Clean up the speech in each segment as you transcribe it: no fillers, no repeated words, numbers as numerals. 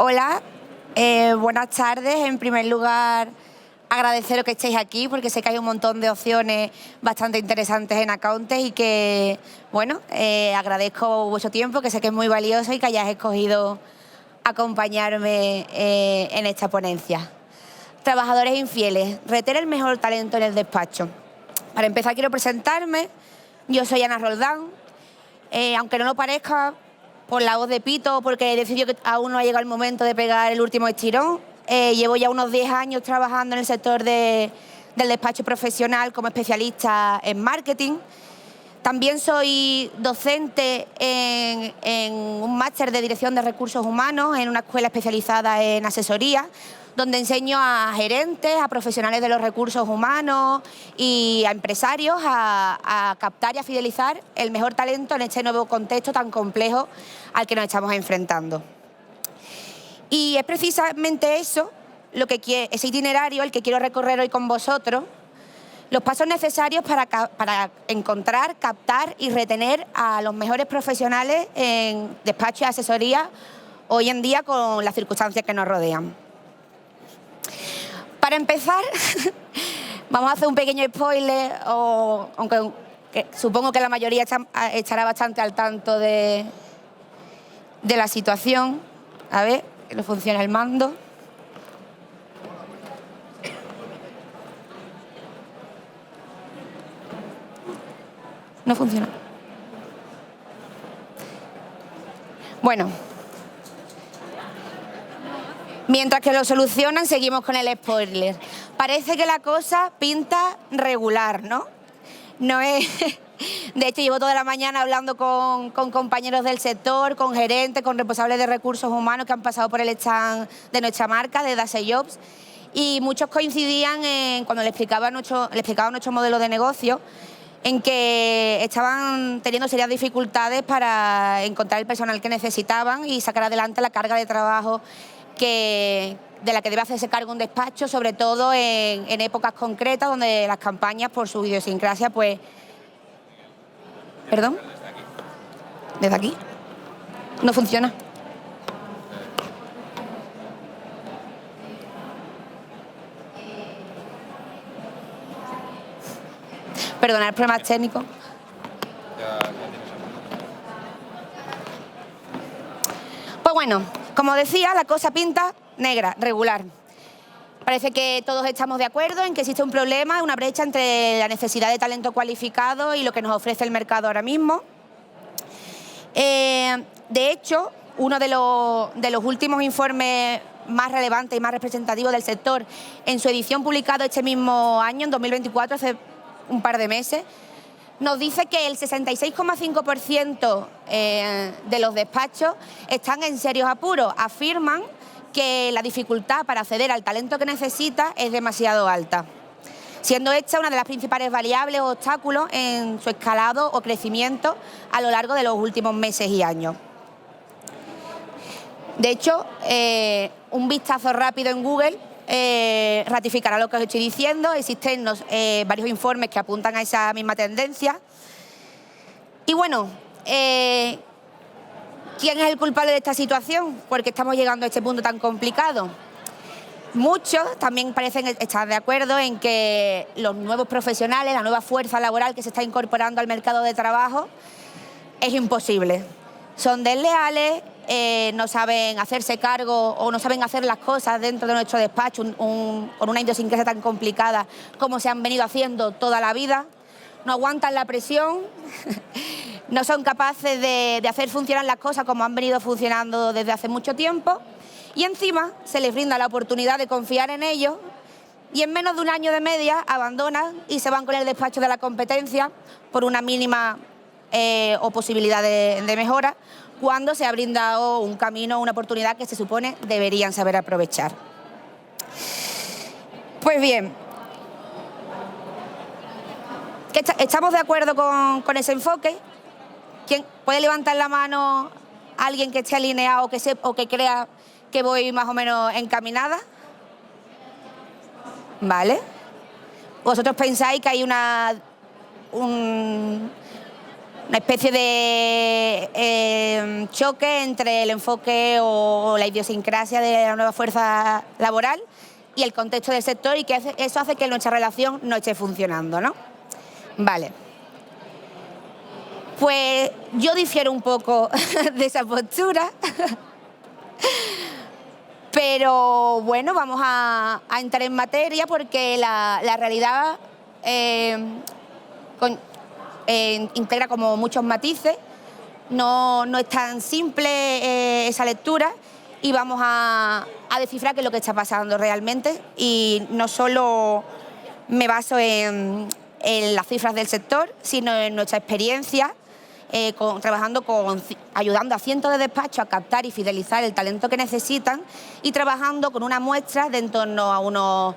Hola, buenas tardes. En primer lugar, agradeceros que estéis aquí porque sé que hay un montón de opciones bastante interesantes en Accountes y que, bueno, agradezco vuestro tiempo, que sé que es muy valioso y que hayáis escogido acompañarme en esta ponencia. Trabajadores infieles, retener el mejor talento en el despacho. Para empezar quiero presentarme. Yo soy Ana Roldán. Aunque no lo parezca, por la voz de pito, porque he decidido que aún no ha llegado el momento de pegar el último estirón. Llevo ya unos 10 años trabajando en el sector del despacho profesional como especialista en marketing. También soy docente en un máster de dirección de recursos humanos en una escuela especializada en asesoría, donde enseño a gerentes, a profesionales de los recursos humanos y a empresarios a captar y a fidelizar el mejor talento en este nuevo contexto tan complejo al que nos estamos enfrentando. Y es precisamente eso, ese itinerario, el que quiero recorrer hoy con vosotros, los pasos necesarios para encontrar, captar y retener a los mejores profesionales en despacho y asesoría hoy en día con las circunstancias que nos rodean. Para empezar, vamos a hacer un pequeño spoiler, aunque supongo que la mayoría estará bastante al tanto de la situación. A ver, que no funciona el mando. No funciona. Bueno. Mientras que lo solucionan, seguimos con el spoiler. Parece que la cosa pinta regular, ¿no? No es... De hecho, llevo toda la mañana hablando con compañeros del sector, con gerentes, con responsables de recursos humanos que han pasado por el stand de nuestra marca, de Dase Jobs, y muchos coincidían cuando les explicaba nuestro modelo de negocio, en que estaban teniendo serias dificultades para encontrar el personal que necesitaban y sacar adelante la carga de trabajo de la que debe hacerse cargo un despacho, sobre todo en épocas concretas donde las campañas, por su idiosincrasia, pues... ¿Perdón? ¿Desde aquí? No funciona. Perdonad, problemas técnicos. Pues bueno, como decía, la cosa pinta negra, regular. Parece que todos estamos de acuerdo en que existe un problema, una brecha entre la necesidad de talento cualificado y lo que nos ofrece el mercado ahora mismo. De hecho, uno de los últimos informes más relevantes y más representativos del sector, en su edición publicada este mismo año, en 2024, hace un par de meses, nos dice que el 66,5% de los despachos están en serios apuros. Afirman que la dificultad para acceder al talento que necesita es demasiado alta, siendo esta una de las principales variables o obstáculos en su escalado o crecimiento a lo largo de los últimos meses y años. De hecho, un vistazo rápido en Google ratificará lo que os estoy diciendo. Existen varios informes que apuntan a esa misma tendencia. Y bueno, ¿quién es el culpable de esta situación? Porque estamos llegando a este punto tan complicado. Muchos también parecen estar de acuerdo en que los nuevos profesionales, la nueva fuerza laboral que se está incorporando al mercado de trabajo, es imposible. Son desleales, no saben hacerse cargo o no saben hacer las cosas dentro de nuestro despacho con una idiosincrasia tan complicada como se han venido haciendo toda la vida. No aguantan la presión, no son capaces de hacer funcionar las cosas como han venido funcionando desde hace mucho tiempo, y encima se les brinda la oportunidad de confiar en ellos y en menos de un año de media abandonan y se van con el despacho de la competencia por una mínima o posibilidad de mejora, cuando se ha brindado un camino, una oportunidad que se supone deberían saber aprovechar. Pues bien, ¿estamos de acuerdo con ese enfoque? ¿Quién puede levantar la mano alguien que esté alineado o que crea que voy más o menos encaminada? ¿Vale? ¿Vosotros pensáis que hay una especie de choque entre el enfoque o la idiosincrasia de la nueva fuerza laboral y el contexto del sector, y que eso hace que nuestra relación no esté funcionando, ¿no? Vale. Pues yo difiero un poco de esa postura, pero bueno, vamos a entrar en materia porque la realidad integra como muchos matices, no es tan simple esa lectura, y vamos a descifrar qué es lo que está pasando realmente, y no solo me baso en las cifras del sector, sino en nuestra experiencia ayudando a cientos de despachos a captar y fidelizar el talento que necesitan, y trabajando con una muestra de en torno a unos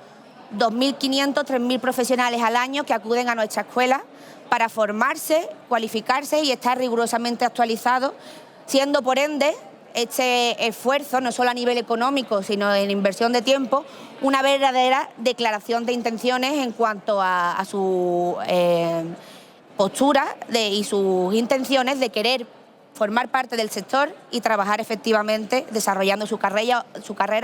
2.500, 3.000 profesionales al año que acuden a nuestra escuela para formarse, cualificarse y estar rigurosamente actualizados, siendo por ende este esfuerzo, no solo a nivel económico, sino en inversión de tiempo, una verdadera declaración de intenciones en cuanto a su postura y sus intenciones de querer formar parte del sector y trabajar efectivamente desarrollando su carrera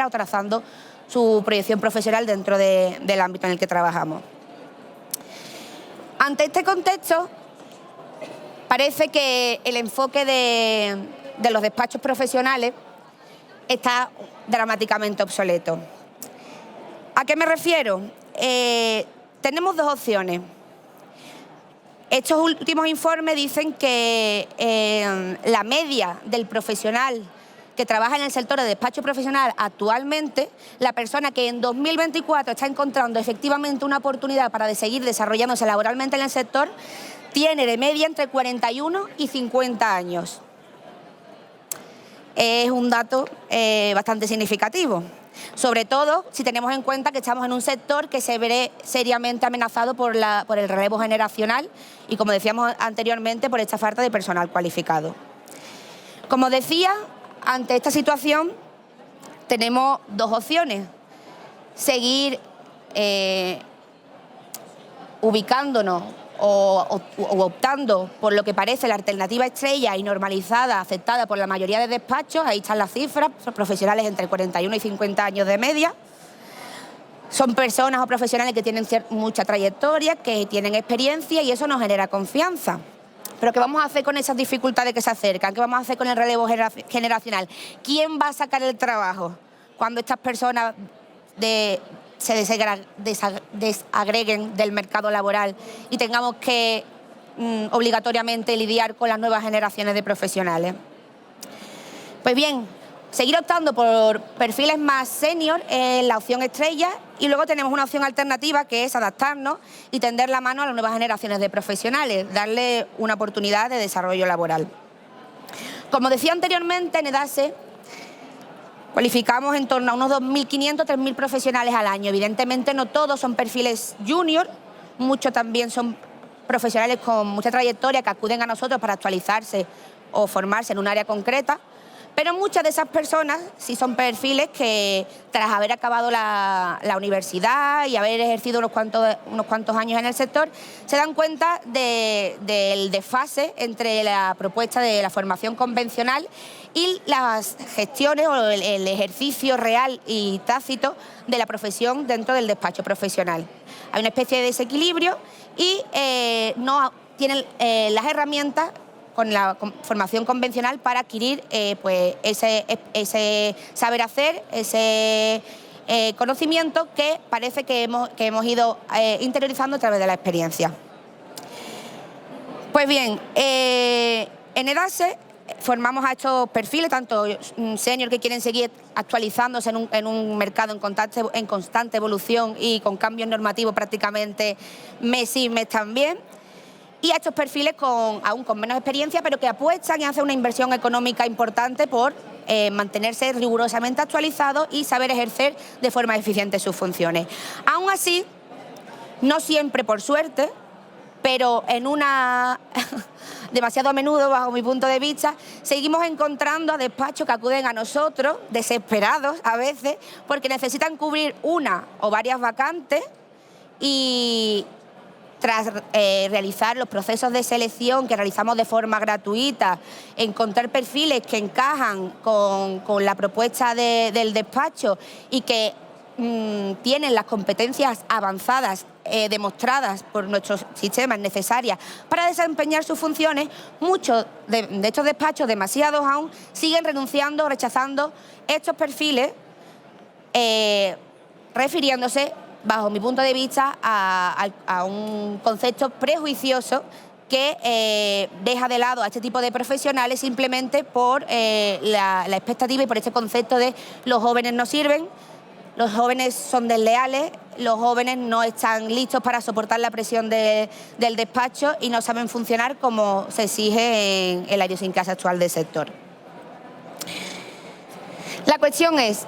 o trazando su proyección profesional dentro del ámbito en el que trabajamos. Ante este contexto, parece que el enfoque de los despachos profesionales está dramáticamente obsoleto. ¿A qué me refiero? Tenemos dos opciones. Estos últimos informes dicen que la media del profesional que trabaja en el sector de despacho profesional actualmente, la persona que en 2024 está encontrando efectivamente una oportunidad para seguir desarrollándose laboralmente en el sector, tiene de media entre 41 y 50 años. Es un dato bastante significativo, sobre todo si tenemos en cuenta que estamos en un sector que se ve seriamente amenazado por el relevo generacional y, como decíamos anteriormente, por esta falta de personal cualificado. Como decía, ante esta situación tenemos dos opciones: seguir ubicándonos o optando por lo que parece la alternativa estrella y normalizada, aceptada por la mayoría de despachos. Ahí están las cifras: son profesionales entre 41 y 50 años de media. Son personas o profesionales que tienen mucha trayectoria, que tienen experiencia, y eso nos genera confianza. Pero ¿qué vamos a hacer con esas dificultades que se acercan? ¿Qué vamos a hacer con el relevo generacional? ¿Quién va a sacar el trabajo cuando estas personas se desagreguen del mercado laboral y tengamos que obligatoriamente lidiar con las nuevas generaciones de profesionales? Pues bien, seguir optando por perfiles más senior es la opción estrella, y luego tenemos una opción alternativa, que es adaptarnos y tender la mano a las nuevas generaciones de profesionales, darle una oportunidad de desarrollo laboral. Como decía anteriormente, en EDASE cualificamos en torno a unos 2.500, 3.000 profesionales al año. Evidentemente no todos son perfiles junior, muchos también son profesionales con mucha trayectoria que acuden a nosotros para actualizarse o formarse en un área concreta, pero muchas de esas personas sí son perfiles que, tras haber acabado la universidad y haber ejercido unos cuantos años en el sector, se dan cuenta del desfase entre la propuesta de la formación convencional y las gestiones o el ejercicio real y tácito de la profesión dentro del despacho profesional. Hay una especie de desequilibrio y no tienen las herramientas con la formación convencional para adquirir pues ese saber hacer, ese conocimiento que parece que hemos ido interiorizando a través de la experiencia. Pues bien, en EDASE formamos a estos perfiles, tanto senior que quieren seguir actualizándose en un mercado en constante evolución y con cambios normativos prácticamente mes y mes también, y a estos perfiles aún con menos experiencia, pero que apuestan y hacen una inversión económica importante por mantenerse rigurosamente actualizados y saber ejercer de forma eficiente sus funciones. Aún así, no siempre por suerte, pero demasiado a menudo, bajo mi punto de vista, seguimos encontrando a despachos que acuden a nosotros, desesperados a veces, porque necesitan cubrir una o varias vacantes y tras realizar los procesos de selección que realizamos de forma gratuita, encontrar perfiles que encajan con la propuesta del despacho y que tienen las competencias avanzadas demostradas por nuestros sistemas necesarias para desempeñar sus funciones, muchos de estos despachos, demasiados aún, siguen renunciando o rechazando estos perfiles, refiriéndose, bajo mi punto de vista, a un concepto prejuicioso que deja de lado a este tipo de profesionales simplemente por la expectativa y por este concepto de los jóvenes no sirven, los jóvenes son desleales, los jóvenes no están listos para soportar la presión del despacho y no saben funcionar como se exige en la idiosincrasia actual del sector. La cuestión es,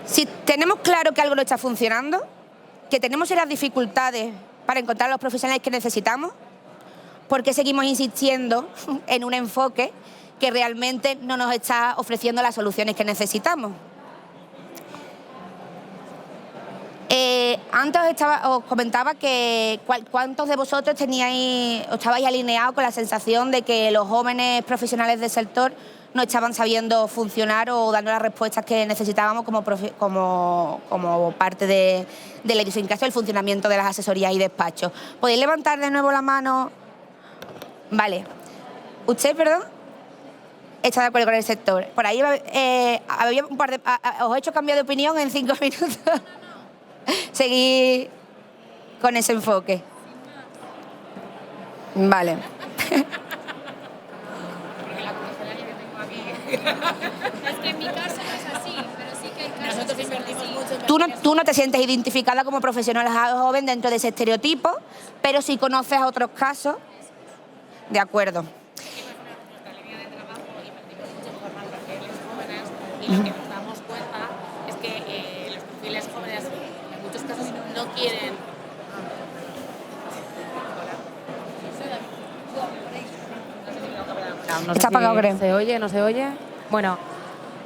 si tenemos claro que algo no está funcionando, que tenemos serias dificultades para encontrar los profesionales que necesitamos, ¿por qué seguimos insistiendo en un enfoque que realmente no nos está ofreciendo las soluciones que necesitamos? Antes os comentaba que cuántos de vosotros estabais alineados con la sensación de que los jóvenes profesionales del sector no estaban sabiendo funcionar o dando las respuestas que necesitábamos como parte de la idiosincrasia del funcionamiento de las asesorías y despachos. ¿Podéis levantar de nuevo la mano? Vale. ¿Usted, perdón? Está de acuerdo con el sector. Por ahí había un par de... os he hecho cambiar de opinión en 5 minutos. Seguí con ese enfoque. Vale. Es que en mi caso no es así, pero sí que hay casos. Nosotros invertimos mucho en Tú no te sientes identificada como profesional joven dentro de ese estereotipo, pero sí conoces otros casos. De acuerdo. nuestra línea de trabajo invertimos mucho en formar perfiles jóvenes y lo que nos damos cuenta es que los perfiles jóvenes en muchos casos no quieren. No sé Está apagado, creo. ¿Se oye? ¿No se oye? Bueno,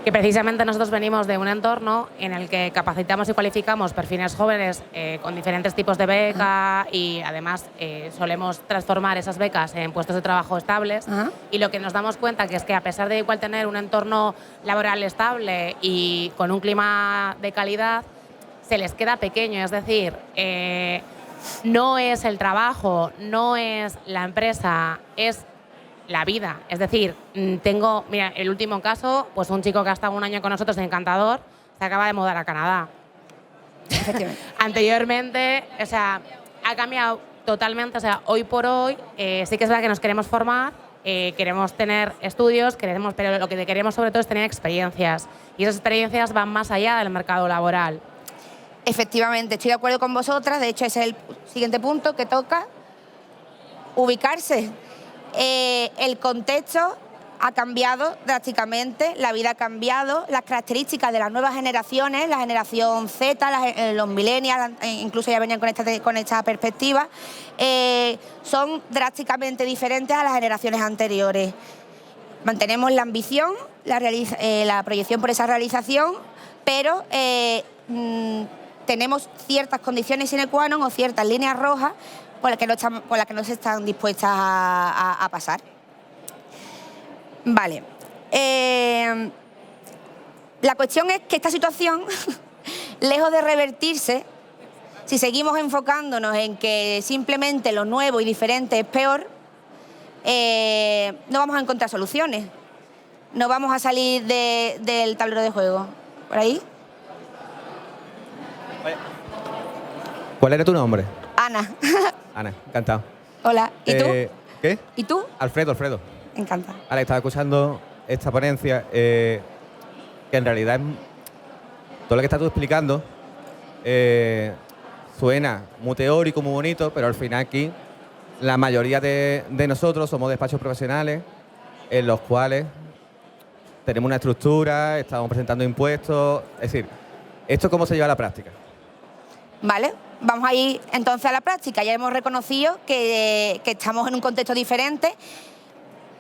que precisamente nosotros venimos de un entorno en el que capacitamos y cualificamos perfiles jóvenes con diferentes tipos de beca y además solemos transformar esas becas en puestos de trabajo estables. Y lo que nos damos cuenta que es que a pesar de igual tener un entorno laboral estable y con un clima de calidad, se les queda pequeño, es decir, no es el trabajo, no es la empresa, es la vida. Es decir, mira, el último caso, pues un chico que ha estado un año con nosotros, encantador, se acaba de mudar a Canadá. Anteriormente, o sea, ha cambiado totalmente, o sea, hoy por hoy sí que es verdad que nos queremos formar, queremos tener estudios, pero lo que queremos sobre todo es tener experiencias y esas experiencias van más allá del mercado laboral. Efectivamente, estoy de acuerdo con vosotras, de hecho ese es el siguiente punto que toca, ubicarse. El contexto ha cambiado drásticamente, la vida ha cambiado, las características de las nuevas generaciones, la generación Z, los millennials, incluso ya venían con esta perspectiva, son drásticamente diferentes a las generaciones anteriores. Mantenemos la ambición, la proyección por esa realización, pero tenemos ciertas condiciones sine qua non o ciertas líneas rojas por las que no se están dispuestas a pasar. Vale. La cuestión es que esta situación, lejos de revertirse, si seguimos enfocándonos en que simplemente lo nuevo y diferente es peor, no vamos a encontrar soluciones. No vamos a salir del tablero de juego. ¿Por ahí? ¿Cuál era tu nombre? Ana. Ana, encantado. Hola. ¿Y tú? ¿Qué? ¿Y tú? Alfredo. Encantada. Ahora estaba escuchando esta ponencia, que en realidad todo lo que estás tú explicando suena muy teórico, muy bonito, pero al final aquí la mayoría de nosotros somos despachos profesionales en los cuales tenemos una estructura, estamos presentando impuestos. Es decir, ¿esto cómo se lleva a la práctica? Vale, vamos a ir entonces a la práctica. Ya hemos reconocido que estamos en un contexto diferente.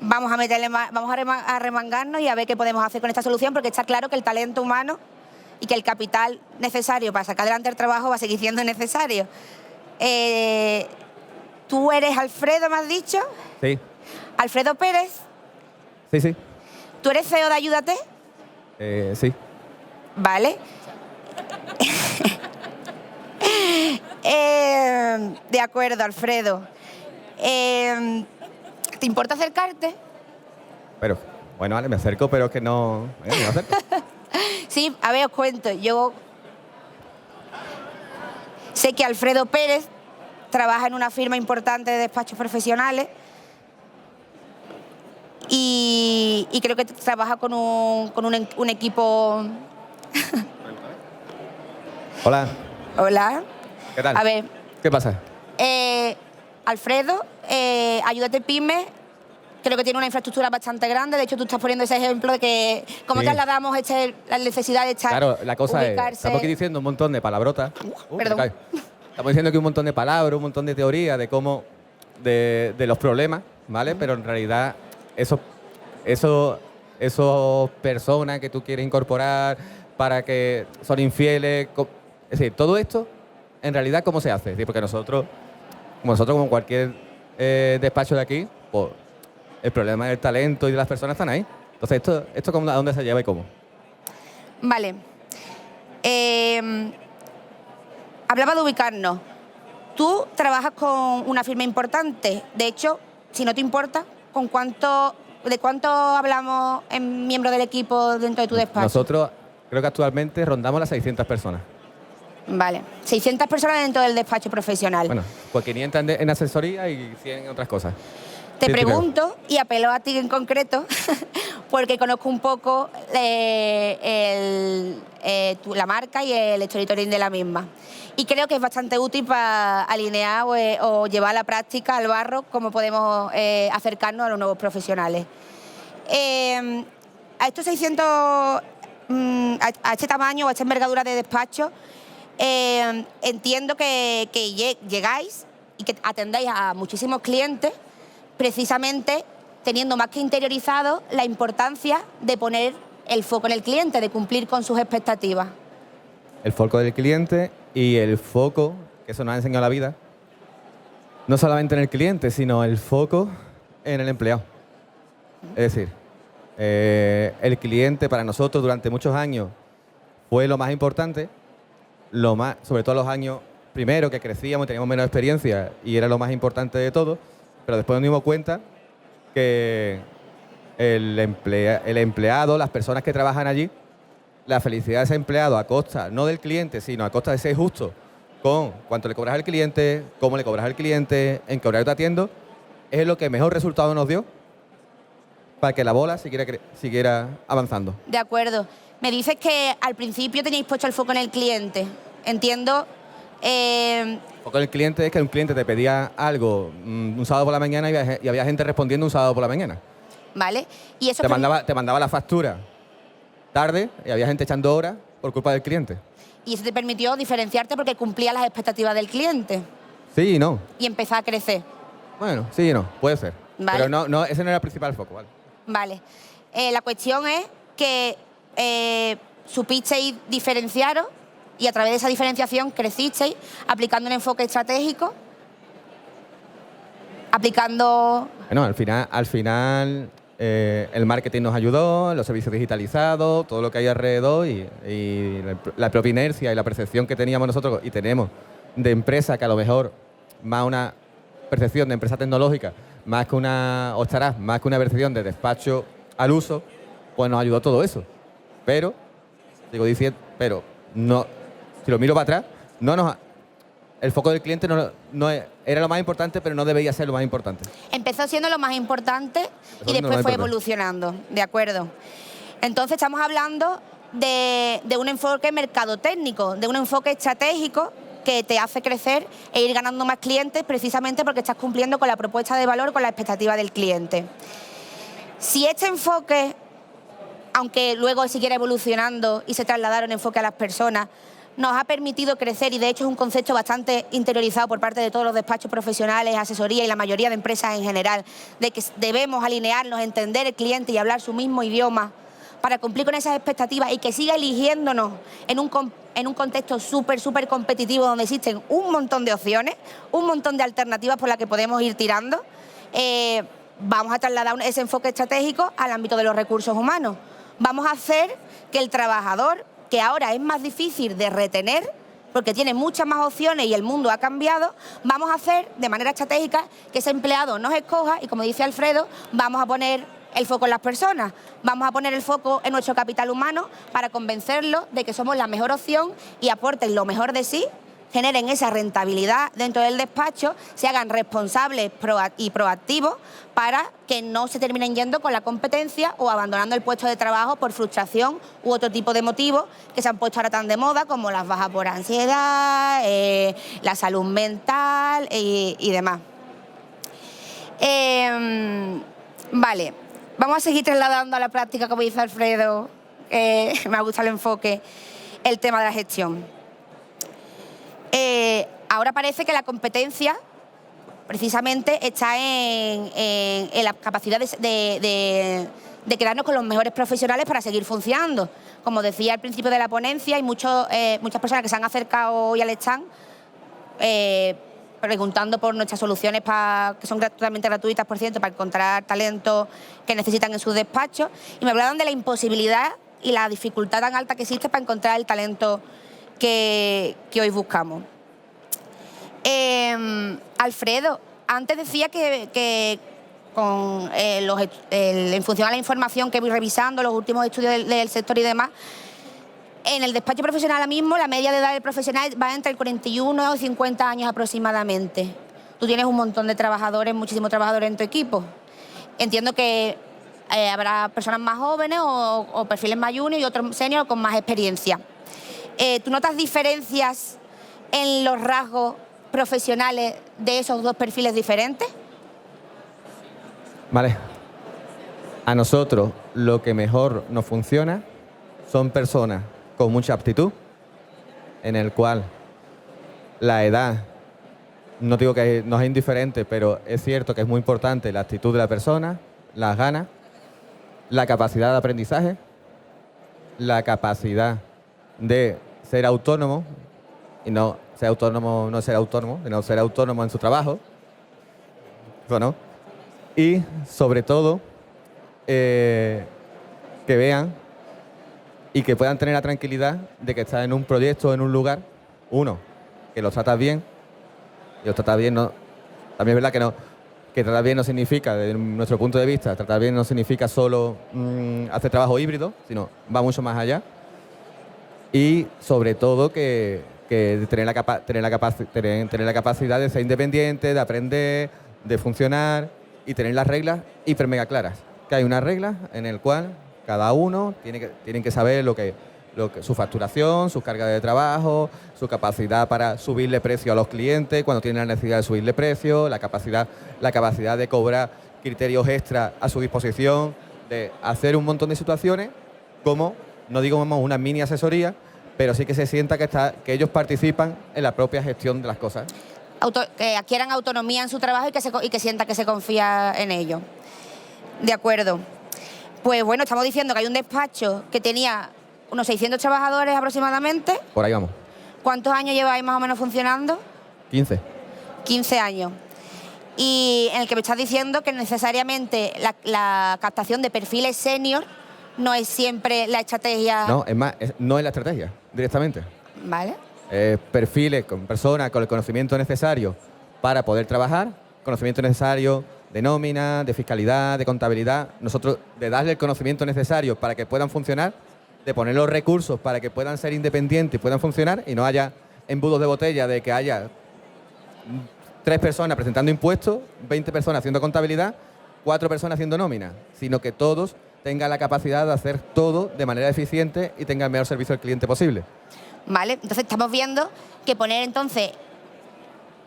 Vamos a remangarnos y a ver qué podemos hacer con esta solución, porque está claro que el talento humano y que el capital necesario para sacar adelante el trabajo va a seguir siendo necesario. ¿Tú eres Alfredo, me has dicho? Sí, Alfredo Pérez. sí, sí. ¿Tú eres CEO de Ayúdate? Sí. Vale. De acuerdo, Alfredo. ¿Te importa acercarte? Pero, bueno, vale, me acerco, pero es que no... Venga, me acerco. Sí, a ver, os cuento. Yo sé que Alfredo Pérez trabaja en una firma importante de despachos profesionales y creo que trabaja con un equipo... Hola, Hola. ¿qué tal? A ver, ¿Qué pasa? Alfredo, Ayúdate Pyme, creo que tiene una infraestructura bastante grande. De hecho, tú estás poniendo ese ejemplo de que cómo Sí. trasladamos la necesidad de estar, Claro, la cosa es, ubicarse. estamos aquí diciendo un montón de palabrotas. Me Perdón. cae. Estamos diciendo aquí un montón de palabras, un montón de teorías de cómo, de los problemas, ¿vale? Pero en realidad, esos personas que tú quieres incorporar para que son infieles, es decir, todo esto, en realidad, ¿cómo se hace? Es decir, porque nosotros, como cualquier despacho de aquí, pues el problema del talento y de las personas están ahí. Entonces, ¿esto a dónde se lleva y cómo? Vale. Hablaba de ubicarnos. Tú trabajas con una firma importante. De hecho, si no te importa, ¿de cuánto hablamos en miembros del equipo dentro de tu despacho? Nosotros, creo que actualmente rondamos las 600 personas. Vale. 600 personas dentro del despacho profesional. Bueno, pues 500 en asesoría y 100 en otras cosas. Te Sí, pregunto, y apelo a ti en concreto, porque conozco un poco la marca y el storytelling de la misma. Y creo que es bastante útil para alinear o llevar a la práctica al barro cómo podemos acercarnos a los nuevos profesionales. A estos 600, a este tamaño o a esta envergadura de despacho, entiendo que llegáis y que atendéis a muchísimos clientes, precisamente teniendo más que interiorizado la importancia de poner el foco en el cliente, de cumplir con sus expectativas. El foco del cliente y el foco, que eso nos ha enseñado la vida, no solamente en el cliente, sino el foco en el empleado. Es decir, el cliente para nosotros durante muchos años fue lo más importante, sobre todo los años primero que crecíamos y teníamos menos experiencia y era lo más importante de todo, pero después nos dimos cuenta que el empleado, las personas que trabajan allí, la felicidad de ese empleado a costa, no del cliente, sino a costa de ser justo con cuánto le cobras al cliente, cómo le cobras al cliente, en qué horario te atiendo, es lo que mejor resultado nos dio para que la bola siguiera avanzando. De acuerdo. Me dices que al principio teníais puesto el foco en el cliente. Entiendo... Porque el cliente es que un cliente te pedía algo un sábado por la mañana y había gente respondiendo un sábado por la mañana. ¿Vale? Y eso Te mandaba la factura tarde y había gente echando horas por culpa del cliente. Y eso te permitió diferenciarte porque cumplía las expectativas del cliente Sí y no. y empezar a crecer. Bueno, sí y no, puede ser. Vale. Pero no, ese no era el principal foco, ¿vale? Vale. La cuestión es que supisteis diferenciaros y a través de esa diferenciación crecisteis aplicando un enfoque estratégico, aplicando... Bueno, al final el marketing nos ayudó, los servicios digitalizados, todo lo que hay alrededor y la propia inercia y la percepción que teníamos nosotros y tenemos de empresa, que a lo mejor más una percepción de empresa tecnológica, más que más que una percepción de despacho al uso, pues nos ayudó todo eso. Pero, no, si lo miro para atrás, el foco del cliente era lo más importante, pero no debería ser lo más importante. Empezó siendo lo más importante y después fue evolucionando, ¿de acuerdo? Entonces estamos hablando de un enfoque mercadotécnico, de un enfoque estratégico que te hace crecer e ir ganando más clientes precisamente porque estás cumpliendo con la propuesta de valor, con la expectativa del cliente. Si este enfoque, aunque luego siguiera evolucionando y se trasladara un enfoque a las personas, nos ha permitido crecer y de hecho es un concepto bastante interiorizado por parte de todos los despachos profesionales, asesoría y la mayoría de empresas en general, de que debemos alinearnos, entender el cliente y hablar su mismo idioma para cumplir con esas expectativas y que siga eligiéndonos en un contexto súper competitivo donde existen un montón de opciones, un montón de alternativas por las que podemos ir tirando, vamos a trasladar ese enfoque estratégico al ámbito de los recursos humanos. Vamos a hacer que el trabajador, que ahora es más difícil de retener, porque tiene muchas más opciones y el mundo ha cambiado, vamos a hacer de manera estratégica que ese empleado nos escoja y, como dice Alfredo, vamos a poner el foco en las personas, vamos a poner el foco en nuestro capital humano para convencerlos de que somos la mejor opción y aporten lo mejor de sí, generen esa rentabilidad dentro del despacho, se hagan responsables y proactivos para que no se terminen yendo con la competencia o abandonando el puesto de trabajo por frustración u otro tipo de motivos que se han puesto ahora tan de moda, como las bajas por ansiedad, la salud mental y demás. Vale, vamos a seguir trasladando a la práctica, como dice Alfredo, me gusta el enfoque, el tema de la gestión. Ahora parece que la competencia precisamente está en la capacidad de quedarnos con los mejores profesionales para seguir funcionando. Como decía al principio de la ponencia, hay muchas personas que se han acercado hoy al stand preguntando por nuestras soluciones que son totalmente gratuitas, por cierto, para encontrar talento que necesitan en sus despachos, y me hablaban de la imposibilidad y la dificultad tan alta que existe para encontrar el talento que hoy buscamos. Alfredo, antes decía que con, en función a la información que voy revisando, los últimos estudios del sector y demás, en el despacho profesional ahora mismo la media de edad del profesional va entre el 41 y 50 años aproximadamente. Tú tienes un montón de trabajadores, muchísimos trabajadores en tu equipo. Entiendo que habrá personas más jóvenes o perfiles más junior y otros senior con más experiencia. ¿Tú notas diferencias en los rasgos profesionales de esos dos perfiles diferentes? Vale. A nosotros lo que mejor nos funciona son personas con mucha aptitud, en el cual la edad, no digo que nos es indiferente, pero es cierto que es muy importante la actitud de la persona, las ganas, la capacidad de aprendizaje, la capacidad de ser autónomo, y no ser autónomo, sino ser autónomo en su trabajo, bueno, y sobre todo que vean y que puedan tener la tranquilidad de que están en un proyecto, en un lugar, uno, que los tratas bien, y los tratas bien, no, también es verdad que no, que tratar bien no significa, desde nuestro punto de vista, tratar bien no significa solo hacer trabajo híbrido, sino va mucho más allá. Y sobre todo que tener la capacidad de ser independiente, de aprender, de funcionar y tener las reglas hiper mega claras. Que hay unas reglas en el cual cada uno tienen que saber su facturación, sus cargas de trabajo, su capacidad para subirle precio a los clientes cuando tienen la necesidad de subirle precio, la capacidad de cobrar criterios extra a su disposición, de hacer un montón de situaciones como, no digo una mini asesoría, pero sí que se sienta que ellos participan en la propia gestión de las cosas. Que adquieran autonomía en su trabajo y que sienta que se confía en ellos. De acuerdo. Pues bueno, estamos diciendo que hay un despacho que tenía unos 600 trabajadores aproximadamente. Por ahí vamos. ¿Cuántos años lleváis más o menos funcionando? 15. 15 años. Y en el que me estás diciendo que necesariamente la captación de perfiles senior no es siempre la estrategia. No, es más, no es la estrategia, directamente. Vale. Perfiles con personas con el conocimiento necesario para poder trabajar, conocimiento necesario de nómina, de fiscalidad, de contabilidad. Nosotros, de darle el conocimiento necesario para que puedan funcionar, de poner los recursos para que puedan ser independientes y puedan funcionar y no haya embudos de botella de que haya 3 personas presentando impuestos, 20 personas haciendo contabilidad, 4 personas haciendo nómina, sino que todos tengan la capacidad de hacer todo de manera eficiente y tengan el mejor servicio al cliente posible. Vale, entonces estamos viendo que poner entonces,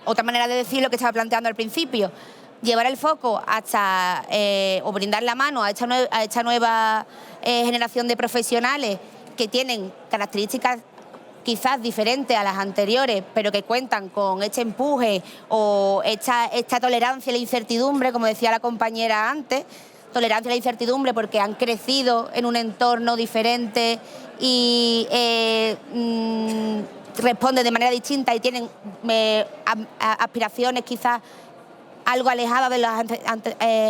otra manera de decir lo que estaba planteando al principio, llevar el foco hasta, o brindar la mano a esta nueva generación de profesionales que tienen características quizás diferentes a las anteriores, pero que cuentan con este empuje o esta tolerancia a la incertidumbre, como decía la compañera antes, tolerancia a la incertidumbre porque han crecido en un entorno diferente y responden de manera distinta y tienen aspiraciones quizás algo alejadas de las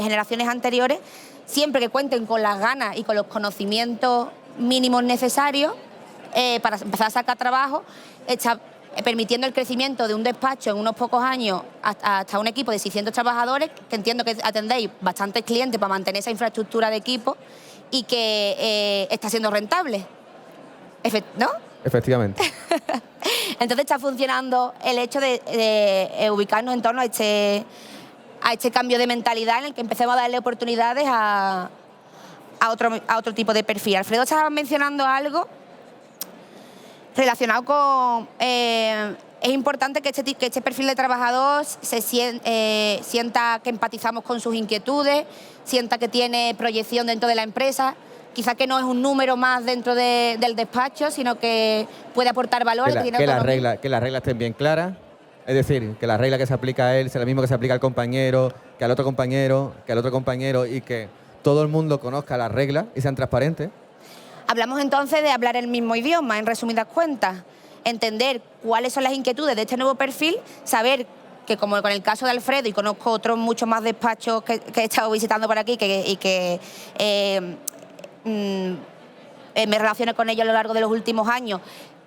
generaciones anteriores, siempre que cuenten con las ganas y con los conocimientos mínimos necesarios para empezar a sacar trabajo, está permitiendo el crecimiento de un despacho en unos pocos años hasta un equipo de 600 trabajadores, que entiendo que atendéis bastantes clientes para mantener esa infraestructura de equipo y que está siendo rentable, ¿no? Efectivamente. Entonces está funcionando el hecho de ubicarnos en torno a este cambio de mentalidad en el que empecemos a darle oportunidades a otro tipo de perfil. Alfredo estaba mencionando algo relacionado con... es importante que este perfil de trabajador sienta que empatizamos con sus inquietudes, sienta que tiene proyección dentro de la empresa, quizá que no es un número más dentro del despacho, sino que puede aportar valor. Que las reglas estén bien claras, es decir, que la regla que se aplica a él sea la misma que se aplica al compañero, que al otro compañero, que al otro compañero, y que todo el mundo conozca las reglas y sean transparentes. Hablamos entonces de hablar el mismo idioma, en resumidas cuentas, entender cuáles son las inquietudes de este nuevo perfil, saber que, como con el caso de Alfredo, y conozco otros muchos más despachos que he estado visitando por aquí y que me relaciono con ellos a lo largo de los últimos años,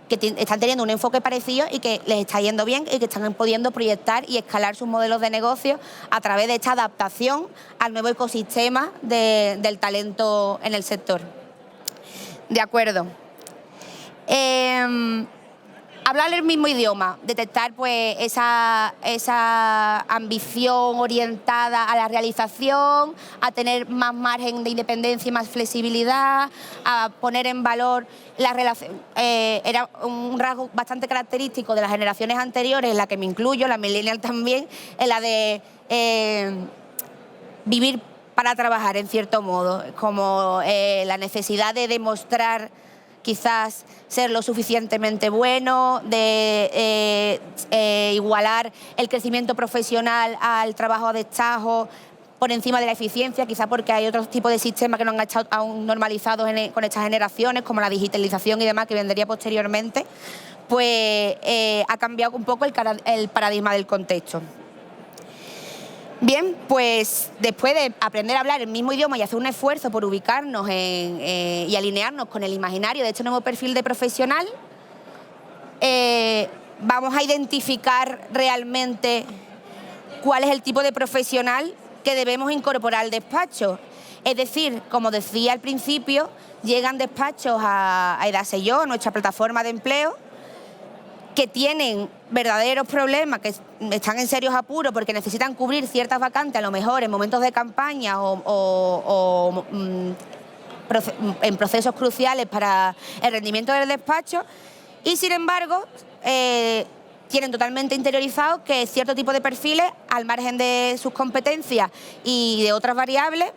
que están teniendo un enfoque parecido y que les está yendo bien y que están pudiendo proyectar y escalar sus modelos de negocio a través de esta adaptación al nuevo ecosistema del talento en el sector. De acuerdo. Hablar el mismo idioma, detectar pues esa ambición orientada a la realización, a tener más margen de independencia y más flexibilidad, a poner en valor la relación. Era un rasgo bastante característico de las generaciones anteriores, en la que me incluyo, la millennial también, en la de vivir para trabajar, en cierto modo, como la necesidad de demostrar quizás ser lo suficientemente bueno, de igualar el crecimiento profesional al trabajo a destajo por encima de la eficiencia, quizás porque hay otros tipos de sistemas que no han estado aún normalizados con estas generaciones, como la digitalización y demás, que vendría posteriormente, pues ha cambiado un poco el paradigma del contexto. Bien, pues después de aprender a hablar el mismo idioma y hacer un esfuerzo por ubicarnos y alinearnos con el imaginario de este nuevo perfil de profesional, vamos a identificar realmente cuál es el tipo de profesional que debemos incorporar al despacho. Es decir, como decía al principio, llegan despachos a Edaselló, nuestra plataforma de empleo, que tienen verdaderos problemas, que están en serios apuros porque necesitan cubrir ciertas vacantes, a lo mejor en momentos de campaña o en procesos cruciales para el rendimiento del despacho, y sin embargo tienen totalmente interiorizado que cierto tipo de perfiles, al margen de sus competencias y de otras variables,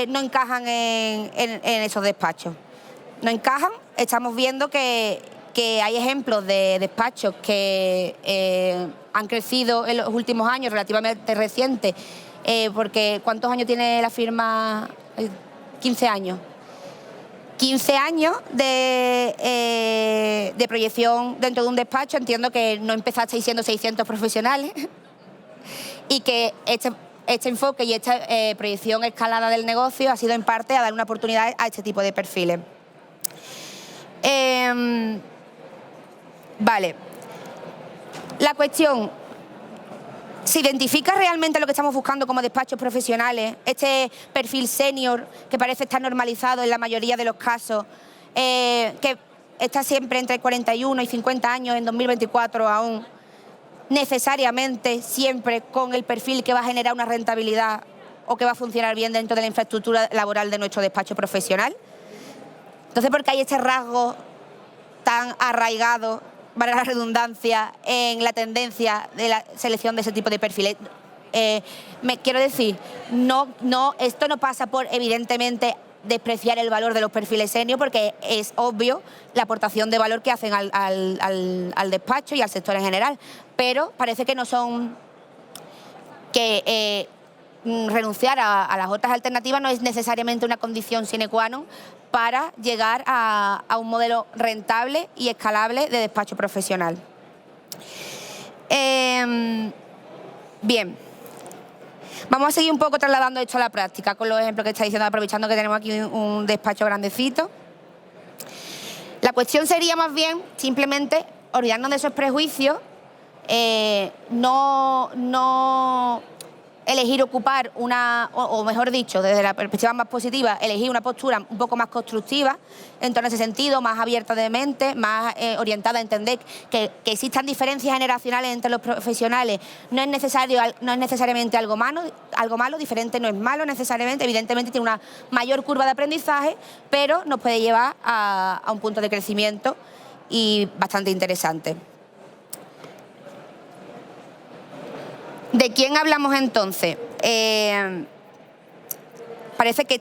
no encajan en esos despachos. No encajan. Estamos viendo que hay ejemplos de despachos que han crecido en los últimos años, relativamente recientes, porque ¿cuántos años tiene la firma? 15 años. 15 años de proyección dentro de un despacho. Entiendo que no empezasteis siendo 600 profesionales y que este enfoque y esta proyección escalada del negocio ha sido en parte a dar una oportunidad a este tipo de perfiles. Vale. La cuestión, ¿se identifica realmente lo que estamos buscando como despachos profesionales? Este perfil senior que parece estar normalizado en la mayoría de los casos, que está siempre entre 41 y 50 años en 2024 aún, necesariamente siempre con el perfil que va a generar una rentabilidad o que va a funcionar bien dentro de la infraestructura laboral de nuestro despacho profesional. Entonces, ¿por qué hay este rasgo tan arraigado, para la redundancia, en la tendencia de la selección de ese tipo de perfiles? Quiero decir, esto no pasa por, evidentemente, despreciar el valor de los perfiles senior, porque es obvio la aportación de valor que hacen al despacho y al sector en general, pero parece que no son, que renunciar a las otras alternativas no es necesariamente una condición sine qua non para llegar a un modelo rentable y escalable de despacho profesional. Bien, vamos a seguir un poco trasladando esto a la práctica con los ejemplos que está diciendo, aprovechando que tenemos aquí un despacho grandecito. La cuestión sería más bien simplemente olvidarnos de esos prejuicios, no elegir ocupar o mejor dicho, desde la perspectiva más positiva, elegir una postura un poco más constructiva en torno a ese sentido, más abierta de mente, más orientada a entender que existan diferencias generacionales entre los profesionales no es necesariamente algo malo, diferente no es malo necesariamente, evidentemente tiene una mayor curva de aprendizaje, pero nos puede llevar a un punto de crecimiento y bastante interesante. ¿De quién hablamos entonces? Parece que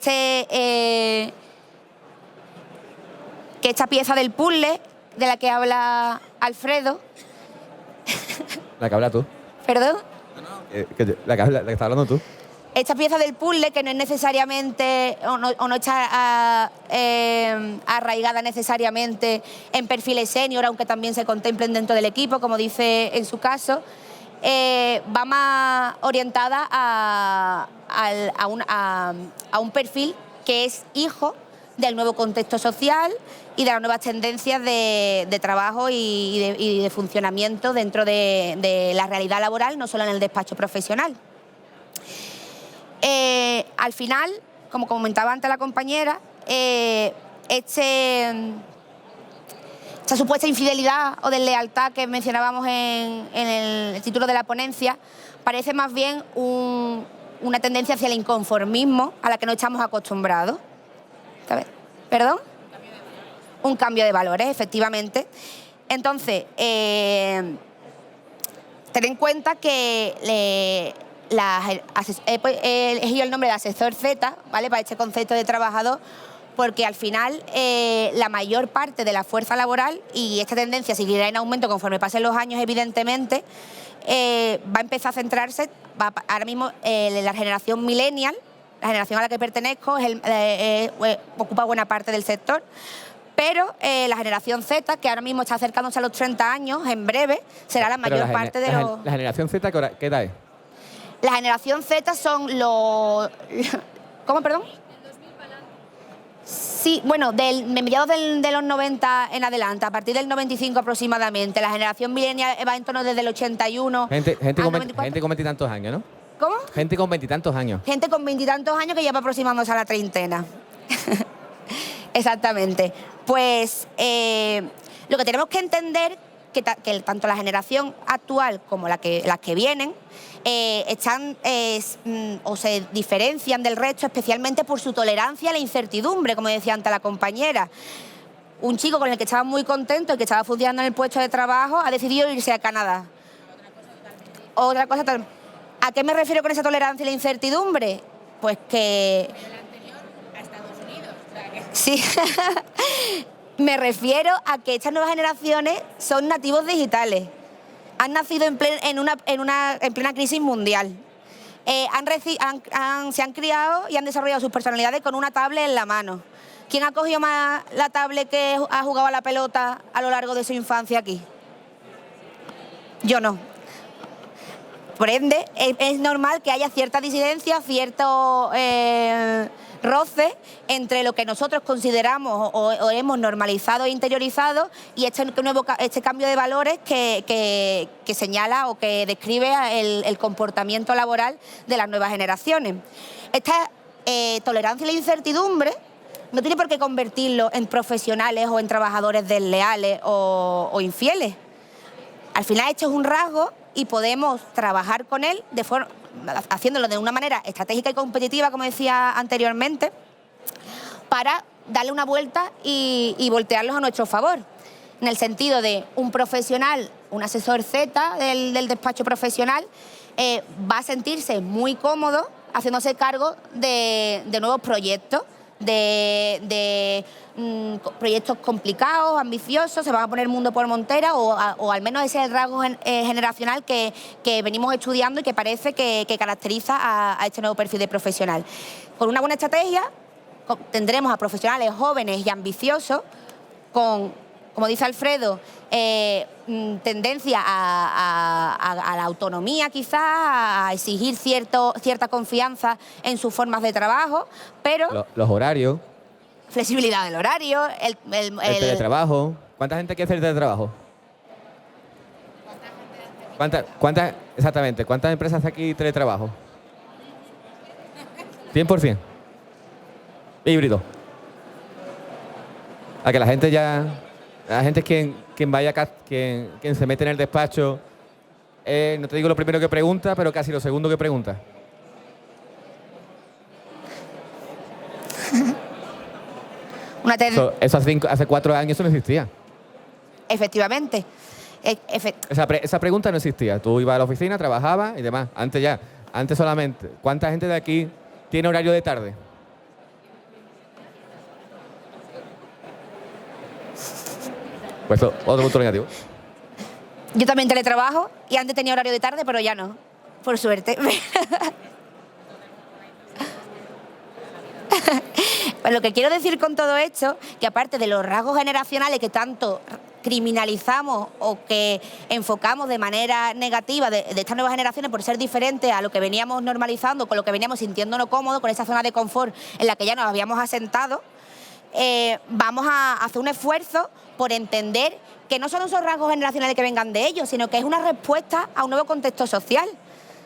esta pieza del puzzle de la que habla Alfredo... La que habla tú. ¿Perdón? La que estás hablando tú. Esta pieza del puzzle, que no es necesariamente o no está arraigada necesariamente en perfiles senior, aunque también se contemplen dentro del equipo, como dice en su caso, va más orientada a un perfil que es hijo del nuevo contexto social y de las nuevas tendencias de trabajo y de funcionamiento dentro de la realidad laboral, no solo en el despacho profesional. Al final, como comentaba antes la compañera, esta supuesta infidelidad o deslealtad que mencionábamos en el título de la ponencia parece más bien una tendencia hacia el inconformismo a la que no estamos acostumbrados. ¿Sabes? ¿Perdón? Un cambio de valores, efectivamente. Entonces, ten en cuenta que he elegido el nombre de asesor Z, ¿vale?, para este concepto de trabajador, porque al final la mayor parte de la fuerza laboral, y esta tendencia seguirá en aumento conforme pasen los años, evidentemente, va a empezar a centrarse, ahora mismo la generación millennial, la generación a la que pertenezco, ocupa buena parte del sector, pero la generación Z, que ahora mismo está acercándose a los 30 años, en breve, será la mayor parte de los... ¿La generación Z qué edad es? La generación Z son los... ¿Cómo, perdón? Sí, bueno, de mediados de los 90 en adelante, a partir del 95 aproximadamente. La generación millennial va en torno desde el 81 gente al con 94. Gente con veintitantos años, ¿no? ¿Cómo? Gente con veintitantos años. Gente con veintitantos años que ya va aproximándose a la treintena. Exactamente. Pues lo que tenemos que entender que tanto la generación actual como las que vienen están o se diferencian del resto especialmente por su tolerancia a la incertidumbre, como decía antes la compañera. Un chico con el que estaba muy contento y que estaba funcionando en el puesto de trabajo ha decidido irse a Canadá. Otra cosa tal. ¿A qué me refiero con esa tolerancia a la incertidumbre? Pues que... El anterior a Estados Unidos. O sea, que... Sí. Me refiero a que estas nuevas generaciones son nativos digitales. Han nacido en plena crisis mundial. Se han criado y han desarrollado sus personalidades con una tablet en la mano. ¿Quién ha cogido más la tablet que ha jugado a la pelota a lo largo de su infancia aquí? Yo no. Por ende, es normal que haya cierta disidencia, cierto roce entre lo que nosotros consideramos o hemos normalizado e interiorizado y este cambio de valores que señala o que describe el comportamiento laboral de las nuevas generaciones. Esta tolerancia a la incertidumbre no tiene por qué convertirlo en profesionales o en trabajadores desleales o infieles. Al final esto es un rasgo y podemos trabajar con él haciéndolo de una manera estratégica y competitiva, como decía anteriormente, para darle una vuelta y voltearlos a nuestro favor. En el sentido de un profesional, un asesor Z del despacho profesional, va a sentirse muy cómodo haciéndose cargo de nuevos proyectos, de proyectos complicados, ambiciosos, se van a poner mundo por montera o al menos ese es el rasgo generacional que venimos estudiando y que parece que caracteriza a este nuevo perfil de profesional. Con una buena estrategia tendremos a profesionales jóvenes y ambiciosos con, como dice Alfredo, tendencia a la autonomía quizás, a exigir cierta confianza en sus formas de trabajo, pero... Los horarios. Flexibilidad del horario, el teletrabajo. ¿Cuánta gente quiere hacer teletrabajo? Exactamente, ¿cuántas empresas hace aquí teletrabajo? 100%. Híbrido. A que la gente es quien vaya acá, quien se mete en el despacho. No te digo lo primero que pregunta, pero casi lo segundo que pregunta. Eso hace 4 años eso no existía. Efectivamente. Esa pregunta no existía. Tú ibas a la oficina, trabajabas y demás. Antes solamente. ¿Cuánta gente de aquí tiene horario de tarde? Pues otro punto negativo. Yo también teletrabajo y antes tenía horario de tarde, pero ya no, por suerte. Pues lo que quiero decir con todo esto, que aparte de los rasgos generacionales que tanto criminalizamos o que enfocamos de manera negativa de estas nuevas generaciones por ser diferentes a lo que veníamos normalizando, con lo que veníamos sintiéndonos cómodos, con esa zona de confort en la que ya nos habíamos asentado, vamos a hacer un esfuerzo por entender que no solo son rasgos generacionales que vengan de ellos, sino que es una respuesta a un nuevo contexto social.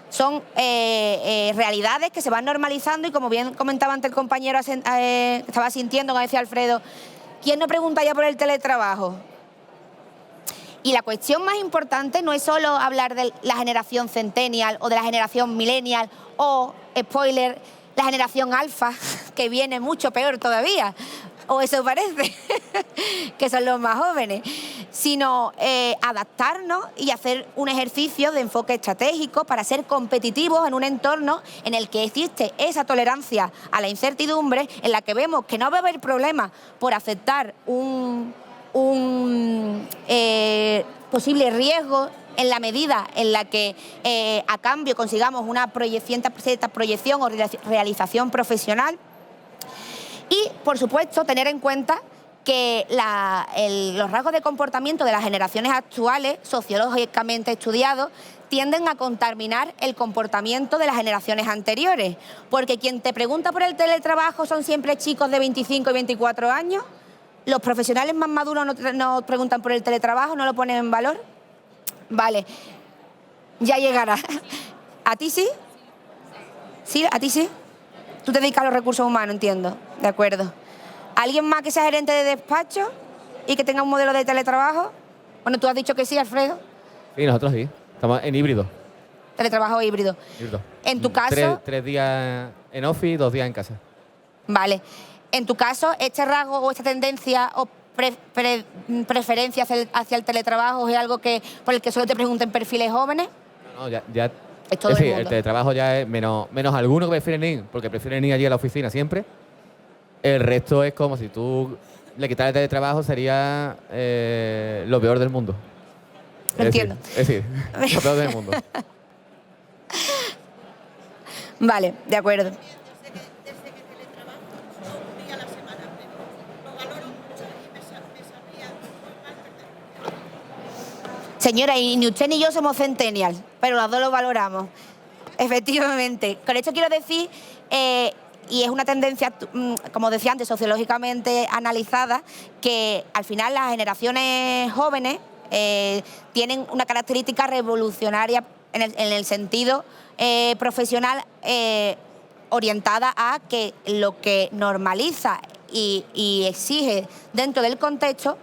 Son realidades que se van normalizando y, como bien comentaba antes el compañero estaba sintiendo, como decía Alfredo, ¿quién no pregunta ya por el teletrabajo? Y la cuestión más importante no es solo hablar de la generación centennial o de la generación millennial o, spoiler, la generación alfa, que viene mucho peor todavía, o eso parece, que son los más jóvenes, sino adaptarnos y hacer un ejercicio de enfoque estratégico para ser competitivos en un entorno en el que existe esa tolerancia a la incertidumbre, en la que vemos que no va a haber problema por aceptar un posible riesgo en la medida en la que a cambio consigamos una cierta proyección o realización profesional. Y, por supuesto, tener en cuenta que los rasgos de comportamiento de las generaciones actuales, sociológicamente estudiados, tienden a contaminar el comportamiento de las generaciones anteriores. Porque quien te pregunta por el teletrabajo son siempre chicos de 25 y 24 años. Los profesionales más maduros no preguntan por el teletrabajo, no lo ponen en valor. Vale, ya llegará. ¿A ti sí? ¿Sí? ¿A ti sí? Tú te dedicas a los recursos humanos, entiendo. De acuerdo. ¿Alguien más que sea gerente de despacho y que tenga un modelo de teletrabajo? Bueno, tú has dicho que sí, Alfredo. Sí, nosotros sí. Estamos en híbrido. Teletrabajo híbrido. En tu caso... 3 días en office, 2 días en casa. Vale. En tu caso, ¿este rasgo o esta tendencia o preferencia hacia el teletrabajo es algo por el que solo te pregunten perfiles jóvenes? No, ya es todo el mundo. El teletrabajo ya es menos algunos que prefieren ir, porque prefieren ir allí a la oficina siempre. El resto es como si tú le quitaras el teletrabajo, sería lo peor del mundo. Lo entiendo. Es decir, lo peor del mundo. Vale, de acuerdo. Señora, y ni usted ni yo somos centennial, pero los dos lo valoramos. Efectivamente. Con esto quiero decir, y es una tendencia, como decía antes, sociológicamente analizada, que al final las generaciones jóvenes tienen una característica revolucionaria en el sentido profesional, orientada a que lo que normaliza y exige dentro del contexto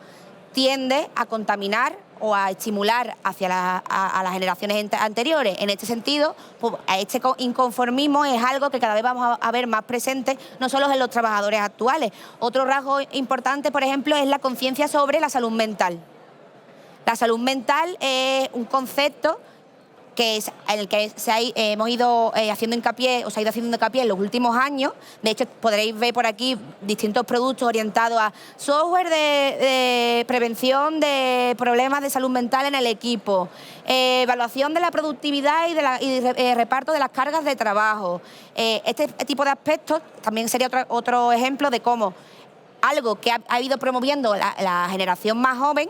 tiende a contaminar o a estimular hacia a las generaciones anteriores. En este sentido, pues, este inconformismo es algo que cada vez vamos a ver más presente, no solo en los trabajadores actuales. Otro rasgo importante, por ejemplo, es la conciencia sobre la salud mental. La salud mental es un concepto en el que hemos ido haciendo hincapié, o se ha ido haciendo hincapié en los últimos años. De hecho, podréis ver por aquí distintos productos orientados a software de prevención de problemas de salud mental en el equipo, evaluación de la productividad y reparto de las cargas de trabajo. Este tipo de aspectos también sería otro ejemplo de cómo algo que ha ido promoviendo la generación más joven